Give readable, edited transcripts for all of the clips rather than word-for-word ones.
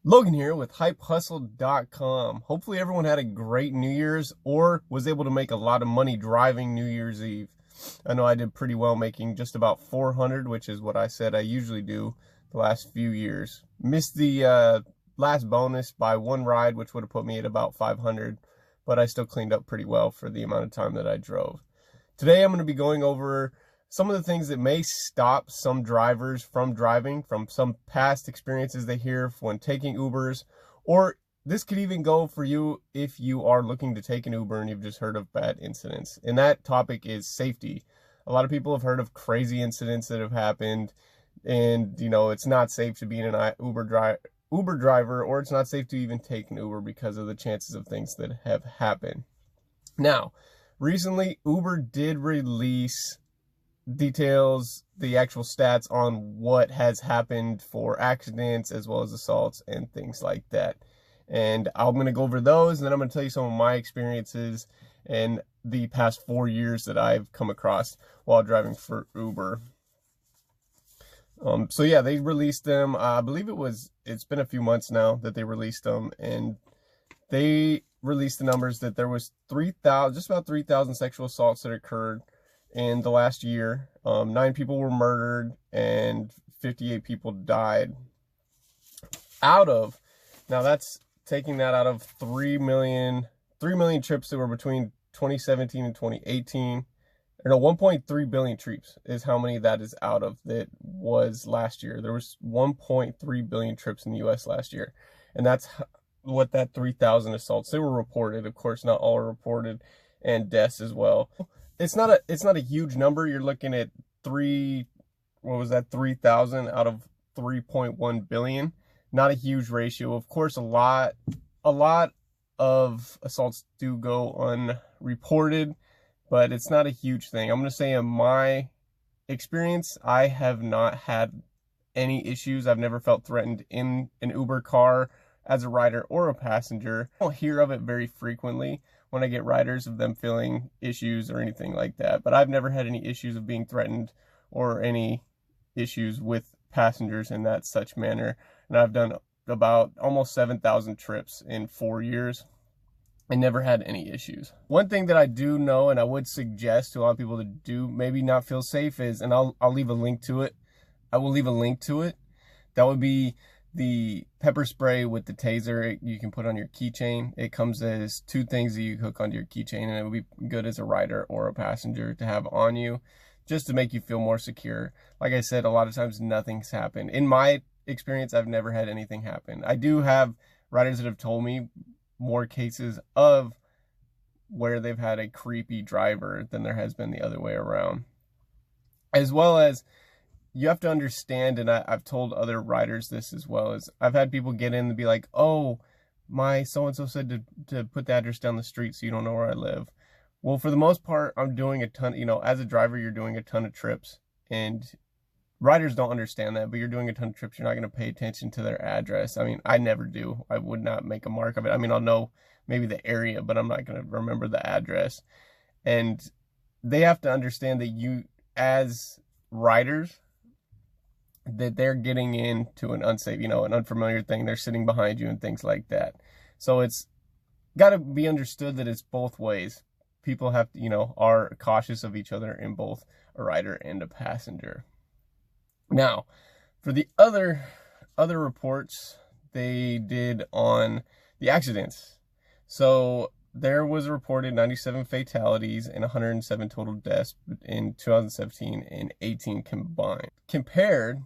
Logan here with hypehustle.com. Hopefully everyone had a great New Year's or was able to make a lot of money driving New Year's Eve. I know I did pretty well, making just about 400, which is what I said I usually do the last few years. Missed the last bonus by one ride, which would have put me at about 500, but I still cleaned up pretty well for the amount of time that I drove. Today I'm going to be going over some of the things that may stop some drivers from driving, from some past experiences they hear when taking Ubers, or this could even go for you if you are looking to take an Uber and you've just heard of bad incidents. And that topic is safety. A lot of people have heard of crazy incidents that have happened, and it's not safe to be in an Uber driver, or it's not safe to even take an Uber because of the chances of things that have happened. Now, recently Uber did release details, the actual stats on what has happened for accidents as well as assaults and things like that. And I'm going to go over those, and then I'm going to tell you some of my experiences in the past 4 years that I've come across while driving for Uber. So yeah, they released them. I believe it's been a few months now that they released them, and they released the numbers that there was just about 3,000 sexual assaults that occurred in the last year. 9 people were murdered and 58 people died. Now that's taking that out of 3 million trips that were between 2017 and 2018. Or no, 1.3 billion trips is how many that is out of that was last year. There was 1.3 billion trips in the US last year. And that's what that 3,000 assaults, they were reported. Of course, not all are reported, and deaths as well. It's not a huge number. You're looking at 3,000 out of 3.1 billion. Not a huge ratio. Of course, a lot of assaults do go unreported, but it's not a huge thing. I'm going to say in my experience, I have not had any issues. I've never felt threatened in an Uber car as a rider or a passenger. I don't hear of it very frequently when I get riders of them feeling issues or anything like that, but I've never had any issues of being threatened or any issues with passengers in that such manner. And I've done about almost 7,000 trips in 4 years and never had any issues. One thing that I do know, and I would suggest to a lot of people to do maybe not feel safe, is, and I'll leave a link to it. I will leave a link to it. That would be the pepper spray with the taser you can put on your keychain. It comes as 2 things that you hook onto your keychain, and it would be good as a rider or a passenger to have on you, just to make you feel more secure. Like I said, a lot of times nothing's happened. In my experience, I've never had anything happen. I do have riders that have told me more cases of where they've had a creepy driver than there has been the other way around. As well as, you have to understand, and I've told other riders this as well, is I've had people get in and be like, oh, my so-and-so said to put the address down the street so you don't know where I live. Well, for the most part, I'm doing a ton, as a driver, you're doing a ton of trips, and riders don't understand that, but you're doing a ton of trips. You're not going to pay attention to their address. I mean, I never do. I would not make a mark of it. I mean, I'll know maybe the area, but I'm not going to remember the address. And they have to understand that you, as riders, that they're getting into an unsafe, an unfamiliar thing. They're sitting behind you and things like that. So it's got to be understood that it's both ways. People have to, are cautious of each other in both a rider and a passenger. Now, for the other reports they did on the accidents. So there was reported 97 fatalities and 107 total deaths in 2017 and 18 combined, compared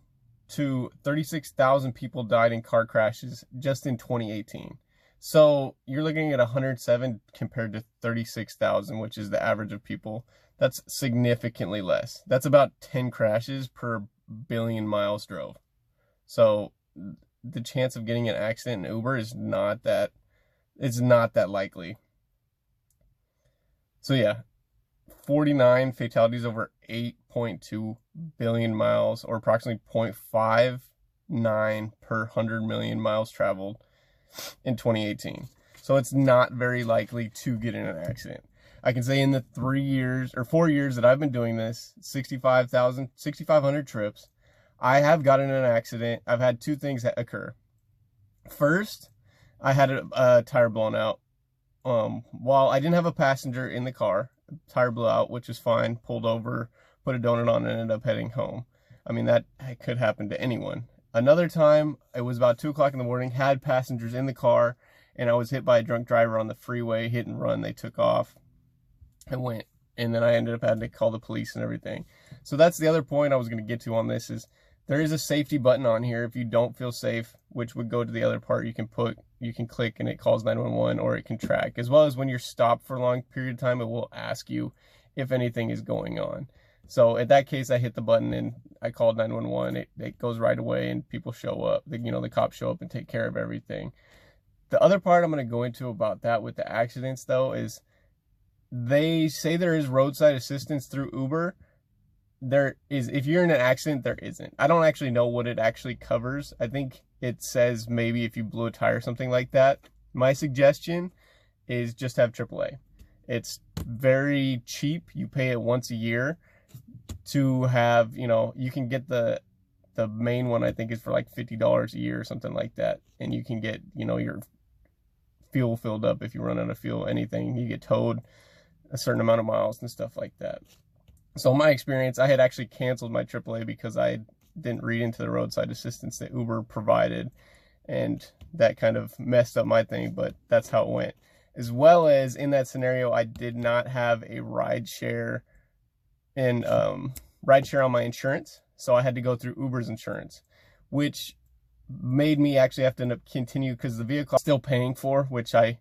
to 36,000 people died in car crashes just in 2018. So you're looking at 107 compared to 36,000, which is the average of people. That's significantly less. That's about 10 crashes per billion miles drove. So the chance of getting an accident in Uber is not that likely. So yeah, 49 fatalities over 8.2 billion miles, or approximately 0.59 per 100 million miles traveled in 2018. So it's not very likely to get in an accident. I can say in the 4 years that I've been doing this, 6,500 trips, I have gotten in an accident. I've had 2 things that occur. First, I had a tire blown out. While I didn't have a passenger in the car, tire blew out, which is fine. Pulled over, put a donut on, and ended up heading home. I mean, that could happen to anyone. Another time, it was about 2 o'clock in the morning, had passengers in the car, and I was hit by a drunk driver on the freeway, hit and run. They took off and went, and then I ended up having to call the police and everything. So that's the other point I was going to get to on this is there is a safety button on here. If you don't feel safe, which would go to the other part, you can click and it calls 911, or it can track. As well as when you're stopped for a long period of time, it will ask you if anything is going on. So in that case, I hit the button and I called 911. It goes right away and people show up. The cops show up and take care of everything. The other part I'm going to go into about that with the accidents, though, is they say there is roadside assistance through Uber. There is, if you're in an accident, there isn't. I don't actually know what it actually covers. I think it says maybe if you blew a tire or something like that. My suggestion is just have AAA. It's very cheap. You pay it once a year to have, you can get the main one. I think is for like $50 a year or something like that. And you can get, your fuel filled up if you run out of fuel, anything. You get towed a certain amount of miles and stuff like that. So in my experience, I had actually canceled my AAA because I didn't read into the roadside assistance that Uber provided, and that kind of messed up my thing, but that's how it went. As well as in that scenario, I did not have a rideshare on my insurance, so I had to go through Uber's insurance, which made me actually have to end up continue because the vehicle I'm still paying for, which I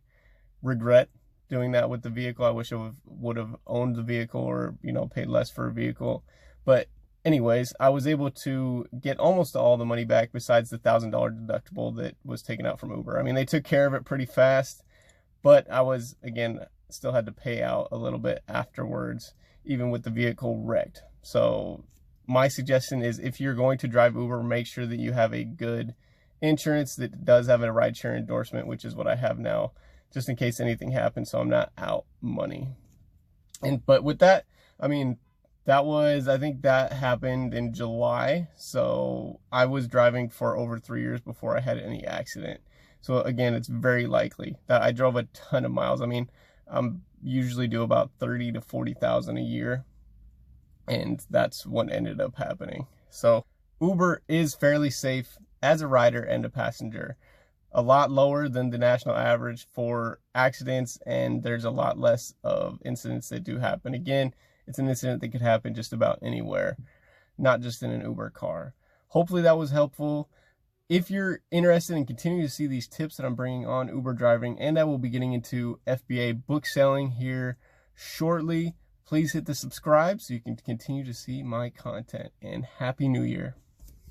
regret doing that with the vehicle. I wish I would have owned the vehicle or, paid less for a vehicle. But anyways, I was able to get almost all the money back besides the $1,000 deductible that was taken out from Uber. I mean, they took care of it pretty fast, but I was, again, still had to pay out a little bit afterwards, even with the vehicle wrecked. So my suggestion is if you're going to drive Uber, make sure that you have a good insurance that does have a rideshare endorsement, which is what I have now, just in case anything happens, so I'm not out money. But with that, I mean, I think that happened in July. So I was driving for over 3 years before I had any accident. So again, it's very likely that I drove a ton of miles. I mean, I'm usually do about 30 to 40,000 a year. And that's what ended up happening. So Uber is fairly safe as a rider and a passenger. A lot lower than the national average for accidents, and there's a lot less of incidents that do happen. Again, it's an incident that could happen just about anywhere, not just in an Uber car. Hopefully that was helpful. If you're interested in continuing to see these tips that I'm bringing on Uber driving, and I will be getting into FBA book selling here shortly, please hit the subscribe so you can continue to see my content, and Happy New Year.